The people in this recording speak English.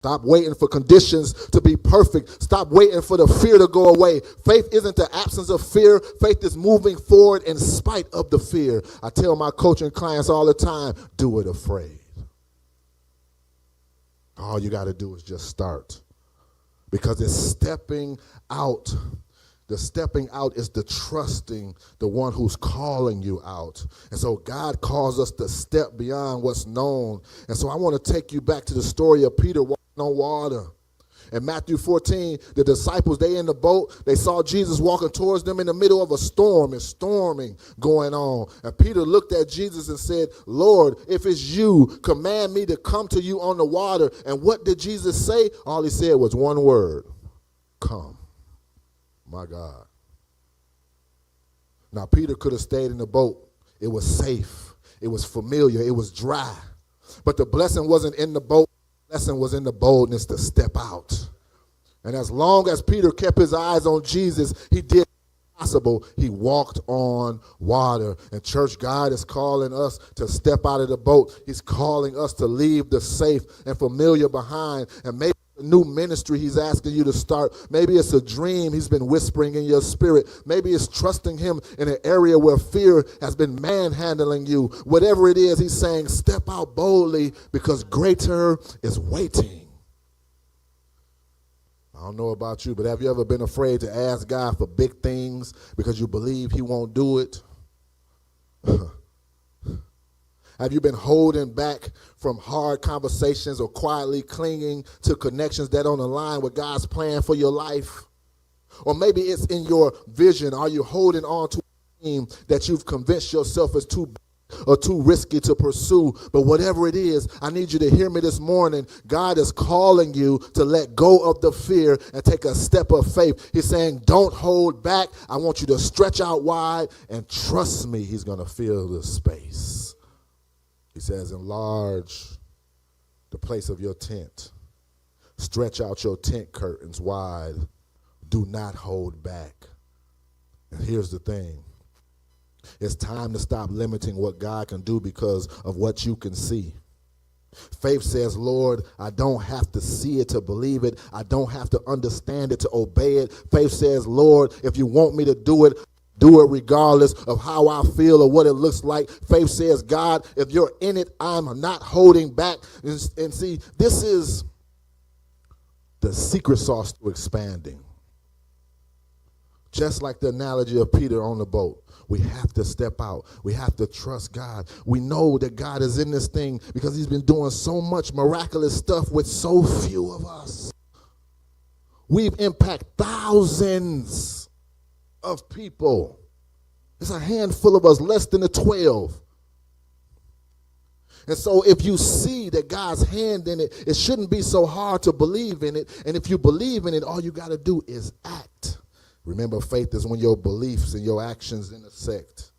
Stop waiting for conditions to be perfect. Stop waiting for the fear to go away. Faith isn't the absence of fear. Faith is moving forward in spite of the fear. I tell my coaching clients all the time, do it afraid. All you got to do is just start. Because it's stepping out. The stepping out is the trusting the one who's calling you out. And so God calls us to step beyond what's known. And so I want to take you back to the story of Peter walking on water. In Matthew 14, the disciples, they in the boat, they saw Jesus walking towards them in the middle of a storm. It's storming going on. And Peter looked at Jesus and said, Lord, if it's you, command me to come to you on the water. And what did Jesus say? All he said was one word, come. My God. Now, Peter could have stayed in the boat. It was safe. It was familiar. It was dry. But the blessing wasn't in the boat. The blessing was in the boldness to step out. And as long as Peter kept his eyes on Jesus, he did the possible. He walked on water. And church, God is calling us to step out of the boat. He's calling us to leave the safe and familiar behind. And maybe a new ministry he's asking you to start. Maybe it's a dream he's been whispering in your spirit. Maybe it's trusting him in an area where fear has been manhandling you. Whatever it is, he's saying, step out boldly because greater is waiting. I don't know about you, but have you ever been afraid to ask God for big things because you believe he won't do it? Have you been holding back from hard conversations or quietly clinging to connections that don't align with God's plan for your life? Or maybe it's in your vision. Are you holding on to a dream that you've convinced yourself is too big or too risky to pursue? But whatever it is, I need you to hear me this morning. God is calling you to let go of the fear and take a step of faith. He's saying, don't hold back. I want you to stretch out wide and trust me, he's going to fill the space. He says, enlarge the place of your tent. Stretch out your tent curtains wide. Do not hold back. And here's the thing. It's time to stop limiting what God can do because of what you can see. Faith says, Lord, I don't have to see it to believe it. I don't have to understand it to obey it. Faith says, Lord, if you want me to do it regardless of how I feel or what it looks like. Faith says, God, if you're in it, I'm not holding back. And see, this is the secret sauce to expanding. Just like the analogy of Peter on the boat, we have to step out. We have to trust God. We know that God is in this thing because he's been doing so much miraculous stuff with so few of us. We've impacted thousands of people. It's a handful of us, less than the 12. And so if you see that God's hand in it, it shouldn't be so hard to believe in it. And if you believe in it, all you got to do is act. Remember, faith is when your beliefs and your actions intersect.